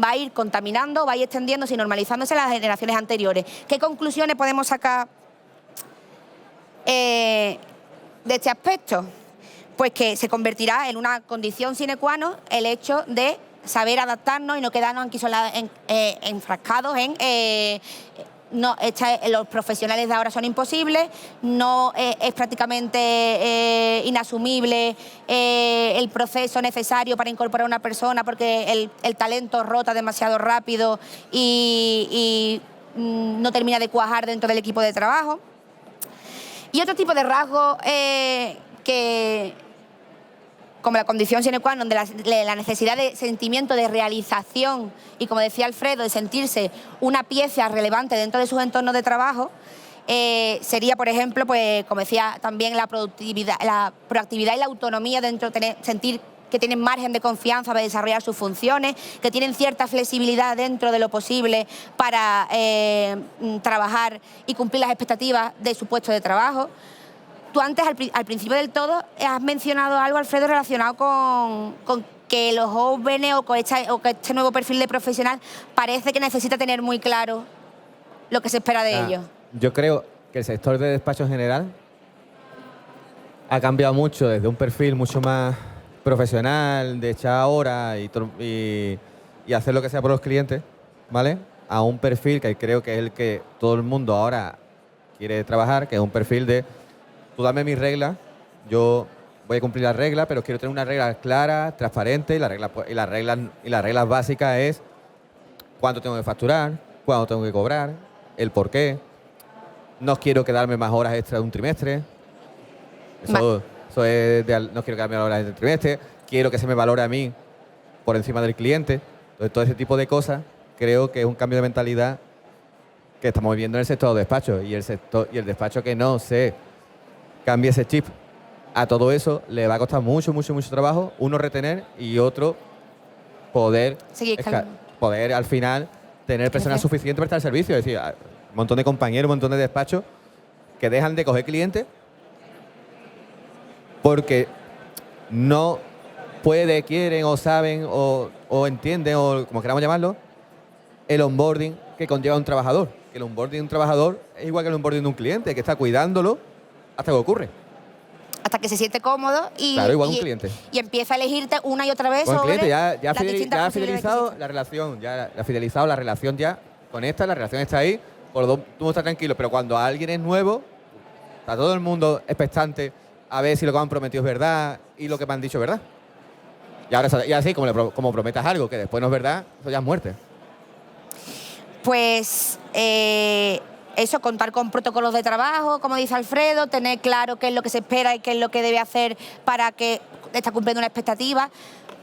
va a ir contaminando, va a ir extendiéndose y normalizándose en las generaciones anteriores. ¿Qué conclusiones podemos sacar de este aspecto? Pues que se convertirá en una condición sine qua non el hecho de saber adaptarnos y no quedarnos enfrascados en los profesionales de ahora son imposibles, no es prácticamente inasumible el proceso necesario para incorporar a una persona porque el talento rota demasiado rápido y no termina de cuajar dentro del equipo de trabajo. Y otro tipo de rasgos como la condición sine qua non de la necesidad de sentimiento de realización y, como decía Alfredo, de sentirse una pieza relevante dentro de sus entornos de trabajo, sería, por ejemplo, pues, como decía también, la proactividad y la autonomía dentro, sentir que tienen margen de confianza para desarrollar sus funciones, que tienen cierta flexibilidad dentro de lo posible para trabajar y cumplir las expectativas de su puesto de trabajo. Tú antes, al principio del todo, has mencionado algo, Alfredo, relacionado con que los jóvenes o que este nuevo perfil de profesional parece que necesita tener muy claro lo que se espera de ellos. Yo creo que el sector de despacho en general ha cambiado mucho desde un perfil mucho más profesional, de echar horas y hacer lo que sea por los clientes, ¿vale? A un perfil que creo que es el que todo el mundo ahora quiere trabajar, que es un perfil de tú dame mis reglas, yo voy a cumplir las reglas, pero quiero tener una regla clara, transparente, y las reglas básicas es cuánto tengo que facturar, cuánto tengo que cobrar, el por qué. No quiero quedarme más horas extra de un trimestre. No quiero quedarme más horas del trimestre. Quiero que se me valore a mí por encima del cliente. Entonces, todo ese tipo de cosas creo que es un cambio de mentalidad que estamos viviendo en el sector de despacho. Y el despacho que no se cambie ese chip a todo eso le va a costar mucho trabajo, uno retener y otro poder al final tener personal suficiente para estar al servicio. Es decir, un montón de compañeros, un montón de despachos que dejan de coger clientes porque no quieren o saben o entienden, o como queramos llamarlo, el onboarding que conlleva un trabajador. Que el onboarding de un trabajador es igual que el onboarding de un cliente, que está cuidándolo hasta que ocurre. Hasta que se siente cómodo claro, igual un cliente. Y empieza a elegirte una y otra vez con sobre el cliente, ya ha fidelizado la relación, ya ha fidelizado la relación, ya conecta, la relación está ahí, por lo tanto tú estás tranquilo, pero cuando alguien es nuevo, está todo el mundo expectante a ver si lo que me han prometido es verdad y lo que me han dicho es verdad. Y ahora así, como prometas algo que después no es verdad, eso ya es muerte. Pues eso, contar con protocolos de trabajo, como dice Alfredo, tener claro qué es lo que se espera y qué es lo que debe hacer para que esté cumpliendo una expectativa,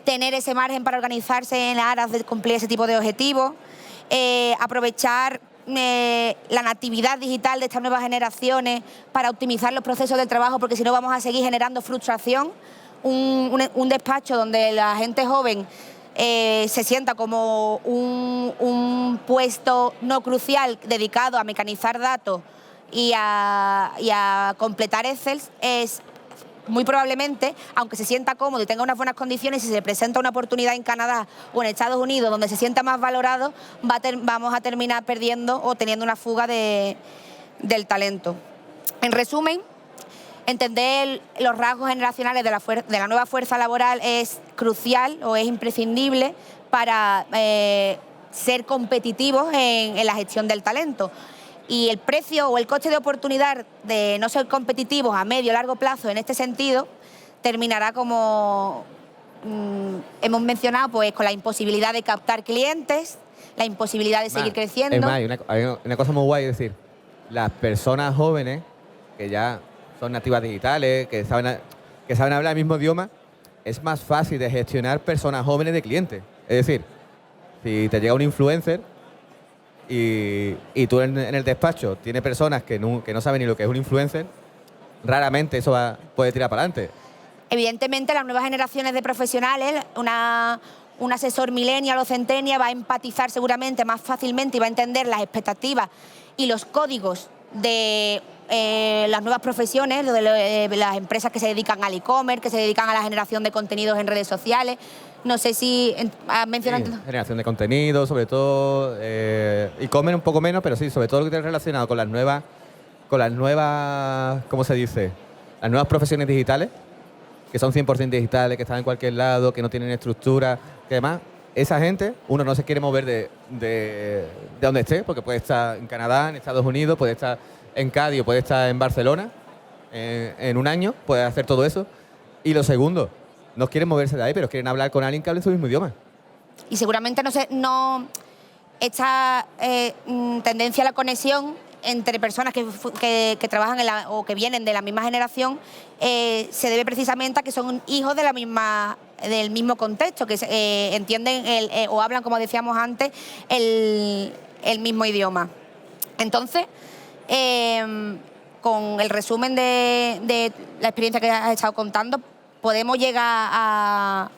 tener ese margen para organizarse en aras de cumplir ese tipo de objetivos, aprovechar la natividad digital de estas nuevas generaciones para optimizar los procesos del trabajo, porque si no vamos a seguir generando frustración. Un despacho donde la gente joven se sienta como un puesto no crucial dedicado a mecanizar datos y a completar Excel, es muy probablemente, aunque se sienta cómodo y tenga unas buenas condiciones, si se presenta una oportunidad en Canadá o en Estados Unidos donde se sienta más valorado, vamos a terminar perdiendo o teniendo una fuga del talento. En resumen, entender los rasgos generacionales de la nueva fuerza laboral es crucial o es imprescindible para ser competitivos en la gestión del talento. Y el precio o el coste de oportunidad de no ser competitivos a medio o largo plazo en este sentido terminará, como hemos mencionado, pues con la imposibilidad de captar clientes, la imposibilidad de seguir creciendo. Es más, hay una cosa muy guay, es decir, las personas jóvenes que ya son nativas digitales, que saben hablar el mismo idioma, es más fácil de gestionar personas jóvenes de clientes. Es decir, si te llega un influencer y tú en el despacho tienes personas que no saben ni lo que es un influencer, raramente eso puede tirar para adelante. Evidentemente, las nuevas generaciones de profesionales, un asesor millennial o centennial va a empatizar seguramente más fácilmente y va a entender las expectativas y los códigos de las nuevas profesiones, de las empresas que se dedican al e-commerce, que se dedican a la generación de contenidos en redes sociales. No sé si has mencionado... Sí, generación de contenido, sobre todo e-commerce un poco menos, pero sí, sobre todo lo que tiene relacionado con las nuevas, ¿cómo se dice? Las nuevas profesiones digitales, que son 100% digitales, que están en cualquier lado, que no tienen estructura, que además esa gente, uno no se quiere mover de donde esté, porque puede estar en Canadá, en Estados Unidos, puede estar en Cádiz, puede estar en Barcelona, en un año, puede hacer todo eso. Y lo segundo, no quieren moverse de ahí, pero quieren hablar con alguien que hable su mismo idioma. Y seguramente esta tendencia a la conexión entre personas que trabajan o que vienen de la misma generación se debe precisamente a que son hijos del mismo contexto, que entienden o hablan, como decíamos antes, el mismo idioma. Entonces, con el resumen de la experiencia que has estado contando, podemos llegar a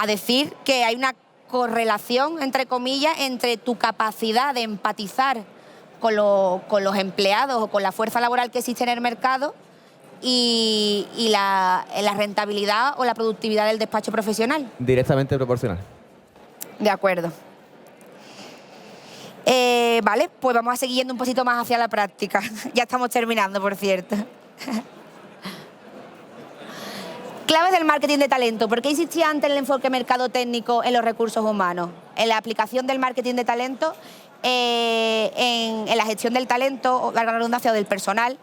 decir que hay una correlación, entre comillas, entre tu capacidad de empatizar con los empleados o con la fuerza laboral que existe en el mercado y la rentabilidad o la productividad del despacho profesional. Directamente proporcional. De acuerdo. Vale, pues vamos a seguir yendo un poquito más hacia la práctica. Ya estamos terminando, por cierto. Claves del marketing de talento. ¿Por qué insistía antes en el enfoque mercado técnico en los recursos humanos? En la aplicación del marketing de talento, en la gestión del talento, o la redundancia del personal,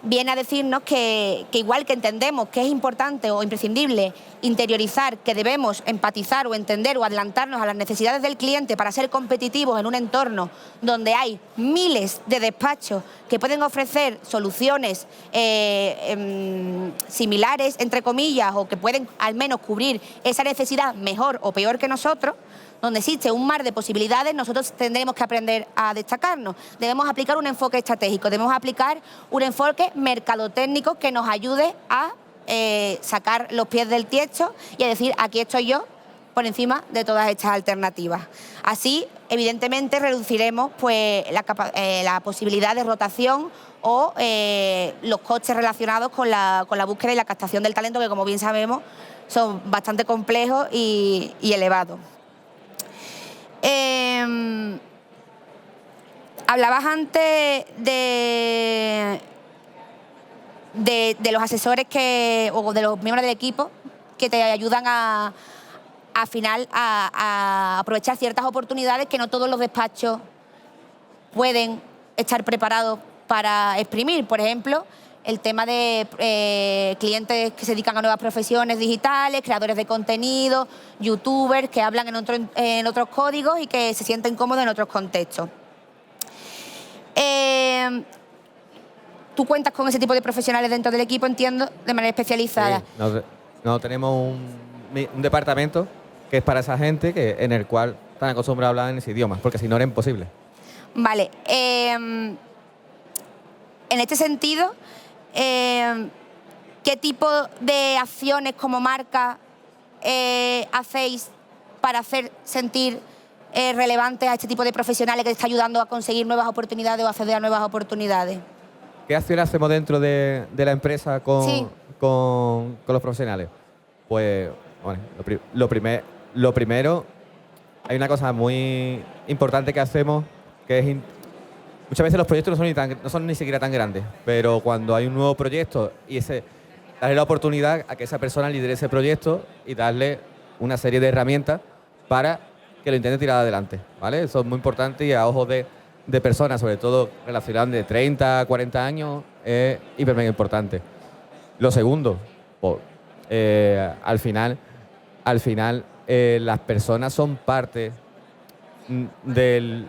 viene a decirnos que igual que entendemos que es importante o imprescindible interiorizar, que debemos empatizar o entender o adelantarnos a las necesidades del cliente para ser competitivos en un entorno donde hay miles de despachos que pueden ofrecer soluciones similares, entre comillas, o que pueden al menos cubrir esa necesidad mejor o peor que nosotros, donde existe un mar de posibilidades, nosotros tendremos que aprender a destacarnos. Debemos aplicar un enfoque estratégico, debemos aplicar un enfoque mercadotécnico que nos ayude a sacar los pies del tiesto y a decir, aquí estoy yo por encima de todas estas alternativas. Así, evidentemente, reduciremos pues, la posibilidad de rotación o los costes relacionados con la búsqueda y la captación del talento, que como bien sabemos son bastante complejos y elevados. Hablabas antes de los asesores o de los miembros del equipo que te ayudan a aprovechar ciertas oportunidades que no todos los despachos pueden estar preparados para exprimir. Por ejemplo, el tema de clientes que se dedican a nuevas profesiones digitales, creadores de contenido, youtubers que hablan en otros códigos y que se sienten cómodos en otros contextos. Tú cuentas con ese tipo de profesionales dentro del equipo, entiendo, de manera especializada. Sí, no tenemos un departamento que es para esa gente en el cual están acostumbrados a hablar en ese idioma, porque si no era imposible. Vale. En este sentido, ¿qué tipo de acciones como marca hacéis para hacer sentir relevantes a este tipo de profesionales que está ayudando a conseguir nuevas oportunidades o acceder a nuevas oportunidades? ¿Qué acciones hacemos dentro de la empresa con los profesionales? Pues, bueno, lo primero, hay una cosa muy importante que hacemos, que es muchas veces los proyectos no son ni siquiera tan grandes, pero cuando hay un nuevo proyecto y darle la oportunidad a que esa persona lidere ese proyecto y darle una serie de herramientas para que lo intente tirar adelante, ¿vale? Eso es muy importante y a ojos de personas, sobre todo relacionadas de 30 a 40 años, es hiper mega importante. Lo segundo, al final las personas son parte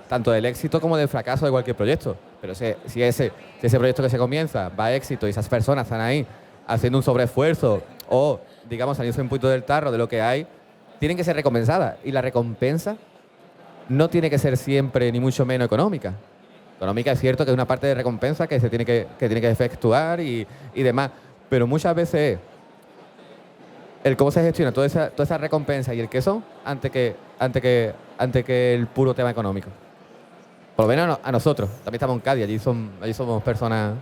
tanto del éxito como del fracaso de cualquier proyecto. Pero si ese proyecto que se comienza va a éxito y esas personas están ahí haciendo un sobreesfuerzo o, digamos, saliendo un poquito del tarro de lo que hay, tienen que ser recompensadas. Y la recompensa no tiene que ser siempre ni mucho menos económica. Económica es cierto que es una parte de recompensa que se tiene que tiene que efectuar y demás, pero muchas veces es el cómo se gestiona toda esa recompensa y el qué son ante que el puro tema económico. Por lo menos a nosotros. También estamos en Cádiz, allí somos personas...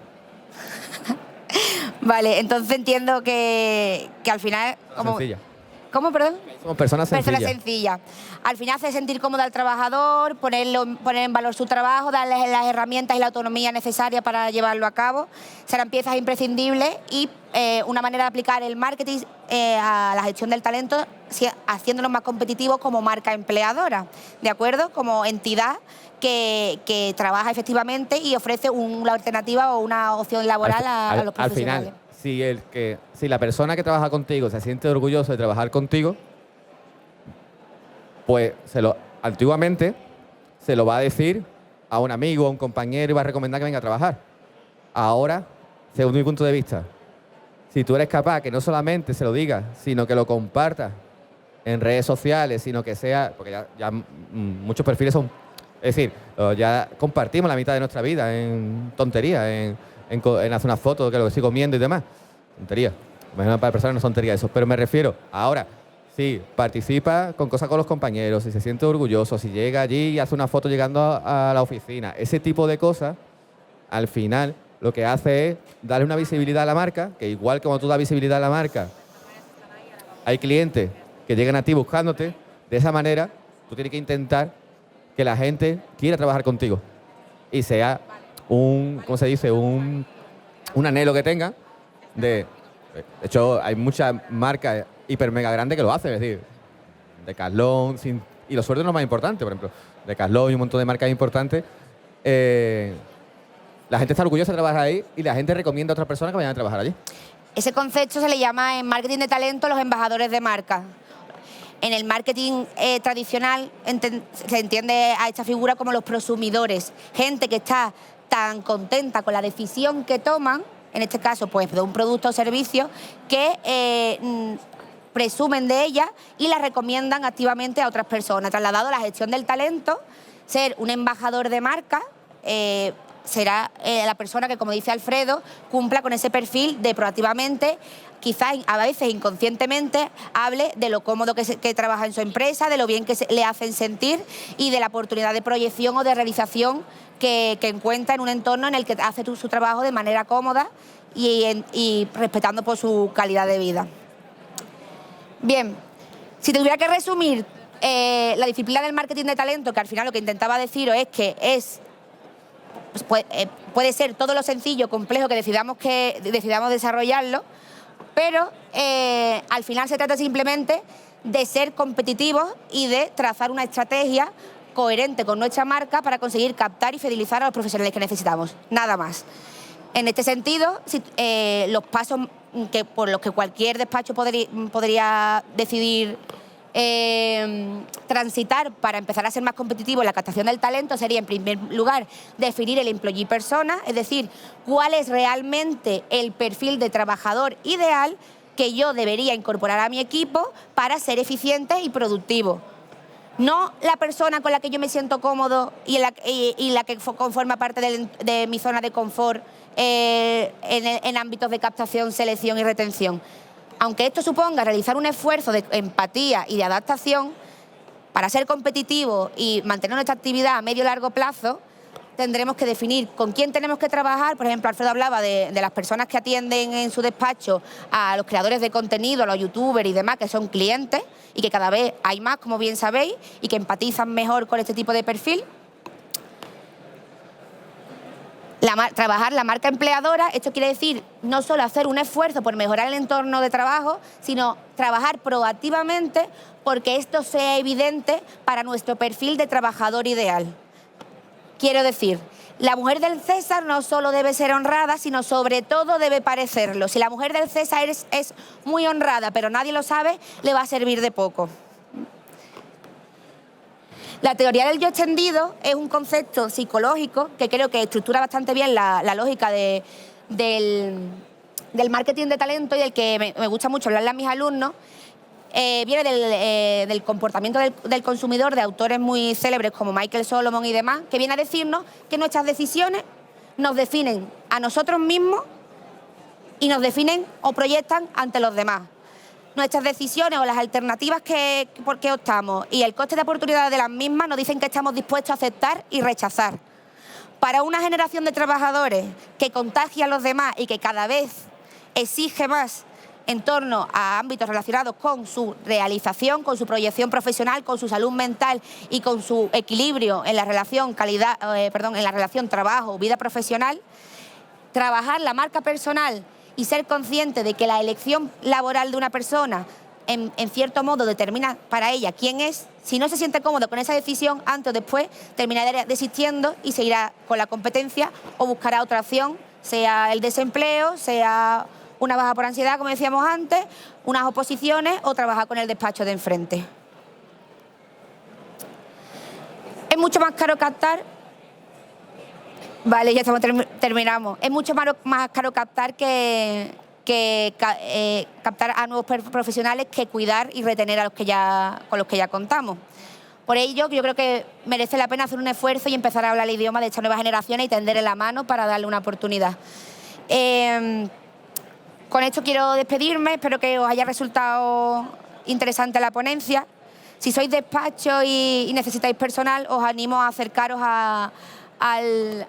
Vale, entonces entiendo que al final... sencillas. ¿Cómo, perdón? Somos personas sencillas. Personas sencillas. Al final hace sentir cómodo al trabajador, poner en valor su trabajo, darles las herramientas y la autonomía necesaria para llevarlo a cabo. Serán piezas imprescindibles y una manera de aplicar el marketing a la gestión del talento, haciéndolos más competitivos como marca empleadora, ¿de acuerdo? Como entidad que trabaja efectivamente y ofrece una alternativa o una opción laboral a los profesionales. Al final, si la persona que trabaja contigo se siente orgulloso de trabajar contigo, pues antiguamente se lo va a decir a un amigo, a un compañero y va a recomendar que venga a trabajar. Ahora, según mi punto de vista, si tú eres capaz que no solamente se lo digas, sino que lo compartas en redes sociales, sino que sea, porque ya muchos perfiles son, es decir, ya compartimos la mitad de nuestra vida en tonterías, en hacer una foto de lo que estoy comiendo y demás. Tontería. Imagino para personas no son tonterías eso. Pero me refiero, ahora, sí, participa con cosas con los compañeros, si se siente orgulloso, si llega allí y hace una foto llegando a la oficina. Ese tipo de cosas, al final, lo que hace es darle una visibilidad a la marca, que igual que cuando tú das visibilidad a la marca, hay clientes que llegan a ti buscándote. De esa manera, tú tienes que intentar que la gente quiera trabajar contigo y sea ¿cómo se dice? Un anhelo que tenga de hecho, hay muchas marcas hiper mega grandes que lo hacen, es decir, Decathlon, y los sueldos no más importantes, por ejemplo, Decathlon y un montón de marcas importantes. La gente está orgullosa de trabajar ahí y la gente recomienda a otras personas que vayan a trabajar allí. Ese concepto se le llama en marketing de talento los embajadores de marca. En el marketing tradicional se entiende a esta figura como los prosumidores, gente que está tan contenta con la decisión que toman, en este caso pues de un producto o servicio, que presumen de ella y la recomiendan activamente a otras personas. Trasladado a la gestión del talento, ser un embajador de marca será la persona que, como dice Alfredo, cumpla con ese perfil de proactivamente, quizás a veces inconscientemente, hable de lo cómodo que trabaja en su empresa, de lo bien que le hacen sentir y de la oportunidad de proyección o de realización que encuentra en un entorno en el que hace su trabajo de manera cómoda y respetando por su calidad de vida. Bien, si tuviera que resumir la disciplina del marketing de talento, que al final lo que intentaba deciros es que puede ser todo lo sencillo, complejo que decidamos desarrollarlo, pero al final se trata simplemente de ser competitivos y de trazar una estrategia coherente con nuestra marca para conseguir captar y fidelizar a los profesionales que necesitamos, nada más. En este sentido, los pasos por los que cualquier despacho podría decidir transitar para empezar a ser más competitivo en la captación del talento sería, en primer lugar, definir el employee persona, es decir, cuál es realmente el perfil de trabajador ideal que yo debería incorporar a mi equipo para ser eficiente y productivo. No la persona con la que yo me siento cómodo y la que conforma parte de mi zona de confort en ámbitos de captación, selección y retención. Aunque esto suponga realizar un esfuerzo de empatía y de adaptación, para ser competitivos y mantener nuestra actividad a medio y largo plazo, tendremos que definir con quién tenemos que trabajar. Por ejemplo, Alfredo hablaba de las personas que atienden en su despacho a los creadores de contenido, a los youtubers y demás, que son clientes y que cada vez hay más, como bien sabéis, y que empatizan mejor con este tipo de perfil. Trabajar la marca empleadora, esto quiere decir no solo hacer un esfuerzo por mejorar el entorno de trabajo, sino trabajar proactivamente porque esto sea evidente para nuestro perfil de trabajador ideal. Quiero decir, la mujer del César no solo debe ser honrada, sino sobre todo debe parecerlo. Si la mujer del César es muy honrada, pero nadie lo sabe, le va a servir de poco. La teoría del yo extendido es un concepto psicológico que creo que estructura bastante bien la lógica del marketing de talento y del que me gusta mucho hablarle a mis alumnos. viene del comportamiento del consumidor, de autores muy célebres como Michael Solomon y demás, que viene a decirnos que nuestras decisiones nos definen a nosotros mismos y nos definen o proyectan ante los demás. Nuestras decisiones o las alternativas por qué optamos y el coste de oportunidad de las mismas nos dicen que estamos dispuestos a aceptar y rechazar. Para una generación de trabajadores que contagia a los demás y que cada vez exige más en torno a ámbitos relacionados con su realización, con su proyección profesional, con su salud mental y con su equilibrio en la relación en la relación trabajo-vida profesional, trabajar la marca personal y ser consciente de que la elección laboral de una persona en cierto modo determina para ella quién es. Si no se siente cómodo con esa decisión, antes o después terminará desistiendo y se irá con la competencia o buscará otra opción, sea el desempleo, sea una baja por ansiedad, como decíamos antes, unas oposiciones o trabajar con el despacho de enfrente. Es mucho más caro captar. Vale, ya estamos, terminamos. Es mucho más caro captar captar a nuevos profesionales que cuidar y retener a con los que ya contamos. Por ello, yo creo que merece la pena hacer un esfuerzo y empezar a hablar el idioma de esta nueva generación y tenderle la mano para darle una oportunidad. Con esto quiero despedirme, espero que os haya resultado interesante la ponencia. Si sois despacho y necesitáis personal, os animo a acercaros al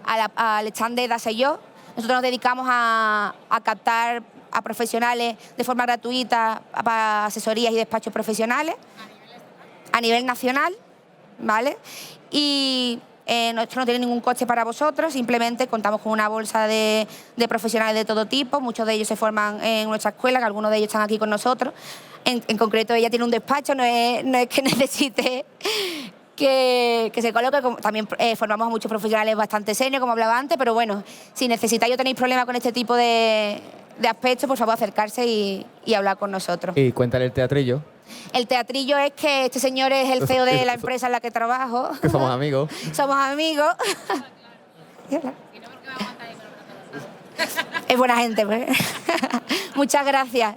stand de Daseyo. Nosotros nos dedicamos a captar a profesionales de forma gratuita para asesorías y despachos profesionales a nivel nacional, ¿vale? Y esto no tiene ningún coste para vosotros, simplemente contamos con una bolsa de profesionales de todo tipo, muchos de ellos se forman en nuestra escuela, que algunos de ellos están aquí con nosotros. En concreto, ella tiene un despacho, no es que necesite que se coloque. También formamos a muchos profesionales bastante senior, como hablaba antes, pero bueno, si necesitáis o tenéis problemas con este tipo de aspectos, por favor, acercarse y hablar con nosotros. Y cuéntale el teatrillo. El teatrillo es que este señor es el CEO de la empresa en la que trabajo. Que somos amigos. Somos amigos. Es buena gente, pues. Muchas gracias.